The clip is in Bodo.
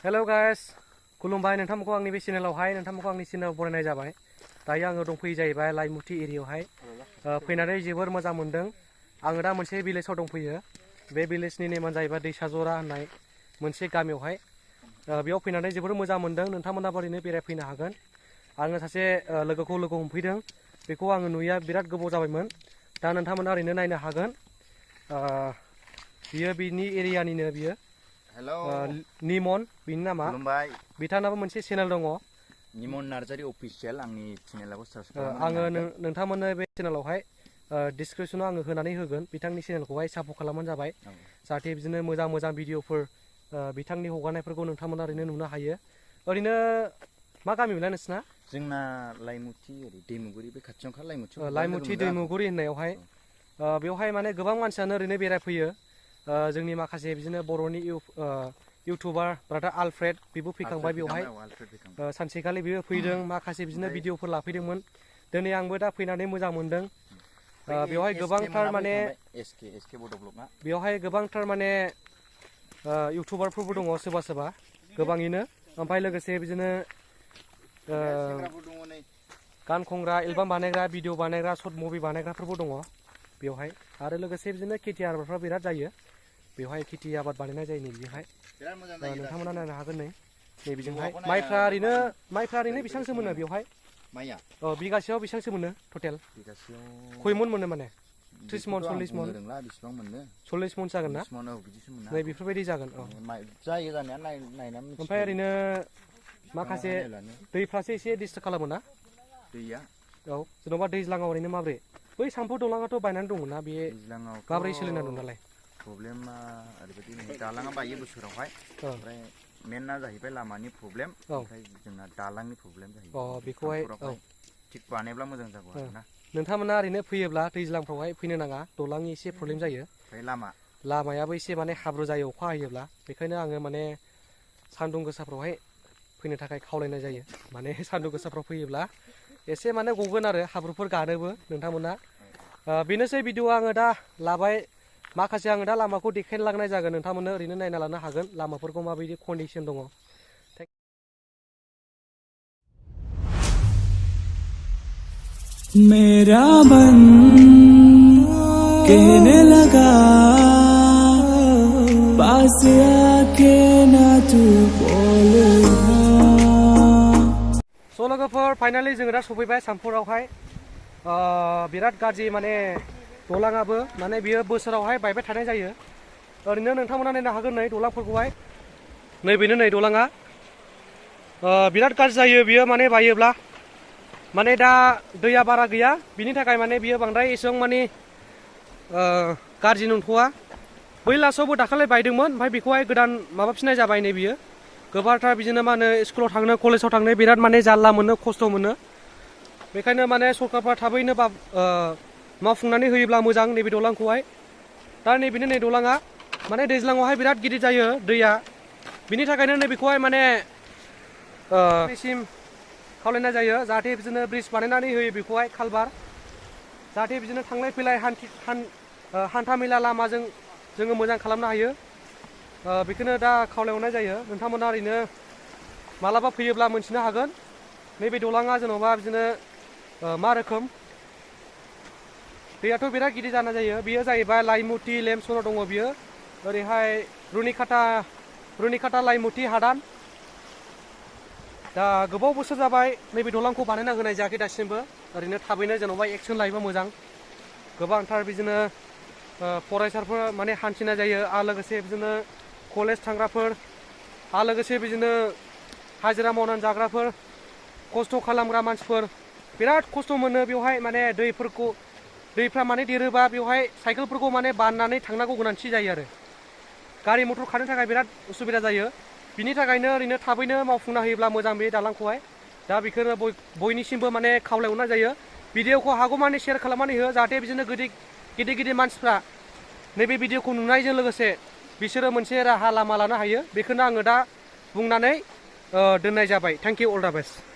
हेलो गाइस खुलुमबाय नोंथांमोनखौ आंनि बे चेनेलावहाय नोंथांमोनखौ आंनि चेनेलाव बरायनाय जाबाय। दायो आङो दंफैयो जाहैबाय लाइमुथि एरियायावहाय फैनानै जोबोर मोजां मोनदों। आङो दा मोनसे भिलेजाव दंफैयो। बे भिलेजनि नेमानो जाहैबाय दैसाजरा होननाय मोनसे गामियावहाय बेयाव फैनानै जोबोर मोजां मोनदों। नोंथांमोनाबो ओरैनो बेरायफैनो हागोन। आङो सासे लोगोखौ लोगो हमफैदों। बेखौ आङो नुयैया बिराद गोबाव जाबायमोन। दा नोंथांमोना ओरैनो नायनो हागोन। बियो बिनि एरियानिनो बियो निमन बिनि नामा। खुलुमबाय। बिथांनाबो मोनसे चेनेल दङ निमन नार्जारि अफिसियेल। आंनि चेनेलाबो आङो नोंथांमोननो बे चेनेलावहाय डिसक्रिपसनाव आङो होनानै होगोन। बिथांनि चेनेलखौहाय सापर्ट खालामबानो जाबाय। जाहाथे बिदिनो मोजां मोजां भिडिअफोर बिथांनि हगारनायफोरखौ नोंथांमोना ओरैनो नुनो हायो। ओरैनो मा गामिमोनलाय नोंसिना? जोंना लाइमुथि ओरै दैमुगुरि बे खाथियावखा लाइमुथि दैमुगुरि होननायावहाय बेवहाय माने गोबां मानसियानो ओरैनो बेरायफैयो। जोंनि माखासे बिदिनो बर'नि इउटुबार ब्रादार आलफ्रेड बेबो फैखांबाय बेवहाय। सानसेखालि बेबो फैदों। माखासे बिदिनो भिडिअफोर लाफैदोंमोन। दिनै आंबो दा फैनानै मोजां मोनदों। बेवहाय गोबांथार माने इउटुबारफोरबो दङ सोरबा सोरबा गोबाङैनो। ओमफ्राय लोगोसे बिदिनो गान खनग्रा एलबाम बानायग्रा भिडिअ बानायग्रा सर्ट मुभि बानायग्राफोरबो दङ बेवहाय। आरो लोगोसे बिदिनो खेथि आबादफ्रा बिराद जायो बेवहाय। खेथि आबाद बानायनाय जायो नैबेहाय। नोंथांमोना नायनो हागोन नैबेजोंहाय। माइफ्रा ओरैनो बेसेबांसो मोनो बेवहाय? माइया बिगासेयाव बेसेबांसो मोनो टटेल? खयमन मोनो माने? 30 मन 40 मन? 40 मन जागोन ना? नै बेफोरबायदि जागोन। जायो जानाया नायनानै मिथियो। ओमफ्राय ओरैनो माखासे दैफ्रासो एसे डिस्टार्ब खालामो ना दैया? औ जेन'बा दैज्लाङाव ओरैनो माब्रै? बै साम्फु दलाङाथ' बायनानै दंमोन ना, बे माब्रै सोलिना दं दालाय? प्रब्लेमा ओरैबायदि दालाङा बायो बोसोरावहाय। ओमफ्राय मेनआ जाहैबाय लामानि प्रब्लेम। ओमफ्राय जोंना दालांनि प्रब्लेम जाहैबाय। बेखौहाय थिग बानायब्ला मोजां जागौ आरोना। नोंथांमोना ओरैनो फैयोब्ला दैज्लांफ्रावहाय फैनो नाङा। दलांनि एसे प्रब्लेम जायो। लामायाबो एसे माने हाब्रु जायो अखा हायोब्ला। बेखायनो आङो माने सान्दुं गोसाफ्रावहाय फैनो थाखाय खावलायनाय जायो। माने सान्दुं गोसाफ्राव फैयोब्ला एसे माने गगोन आरो हाब्रुफोर गानोबो नोंथांमोना। बेनोसै भिडिअ आङो दा लाबाय। माखासे आङो दा लामाखौ देखायलांनाय जागोन। नोंथांमोननो ओरैनो नायना लानो हागोन लामाफोरखौ माबायदि कन्डिसन दङ। मेरा मन कहने लगा पास आके ना तू बोलना। लोगोफोर फाइनालि जोङो दा सफैबाय सामफुरावहाय। बिराद गाज्रि माने दलाङाबो माने बियो बोसोरावहाय बायबाय थानाय जायो। ओरैनो नोंथांमोना नायनो हागोन नै दलांफोरखौहाय। नैबेनो नै दलाङा बिराद गाज्रि जायो बियो माने बायोब्ला। माने दा दैया बारा गैया बिनि थाखाय माने बियो बांद्राय एसेबां माने गाज्रि नंथ'वा। बै लास्टआवबो दाखालि बायदोंमोन। ओमफ्राय बेखौहाय गोदान माबाफिननाय जाबाय नै बियो। गोबांथार बिदिनो मा होनो स्कुलाव थांनो कलेजाव थांनो बिराद माने जारला मोनो, खस्थ' मोनो। बेखायनो माने सरकारफ्रा थाबैनो मावफुंनानै होयोब्ला मोजां नैबे दलांखौहाय। दा नैबेनो नै दलाङा माने दैज्लाङावहाय बिराद गिदिर जायो दैया। बिनि थाखायनो नैबेखौहाय माने खावलायनाय जायो जाहाथे बिदिनो ब्रिज बानायनानै होयो बेखौहाय कालभार। जाहाथे बिदिनो थांलाय फैलाय हान्था मेला लामाजों जोङो मोजां खालामनो हायो। बेखौनो दा खावलायहरनाय जायो। नोंथांमोना ओरैनो मालाबा फैयोब्ला मोनथिनो हागोन नैबे दलाङा जेन'बा बिदिनो मा रोखोम। दैयाथ' बिराद गिदिर जाना जायो। बेयो जाहैबाय लाइमुथि लेमसनाव दङ बियो। ओरैहाय रुनिकाटा लाइमुथि हादान। दा गोबाव बोसोर जाबाय नैबे दलांखौ बानायना होनाय जायाखै दासिमबो। ओरैनो थाबैनो जेन'बा एक्सन लायोबा मोजां। गोबांथार बिदिनो फरायसाफोर माने हान्थिनाय जायो। आरो लोगोसे बिदिनो कलेज थांग्राफोर आरो लोगोसे बिदिनो हाजिरा मावनानै जाग्राफोर, खस्थ' खालामग्रा मानसिफोर बिराद खस्थ' मोनो बेवहाय। माने दैफ्रा माने देरोबा बेवहाय साइकेलफोरखौ माने बाननानै थांनांगौ गोनांथि जायो आरो। गारि मटर खारनो थाखाय बिराद उसुबिदा जायो। बिनि थाखायनो ओरैनो थाबैनो मावफुंना होयोब्ला मोजां बे दालांखौहाय। दा बेखौनो बयनिसिमबो माने खावलायहरनाय जायो। भिडिअखौ हागौमानि शेयार खालामनानै हो जाहाथे बिदिनो गिदिर मानसिफ्रा नैबे भिडिअखौ नुनायजों लोगोसे बिसोरो मोनसे राहा लामा लानो हायो। बेखौनो आङो दा बुंनानै दोननाय जाबाय। थेंक इउ, अल दा बेस्ट।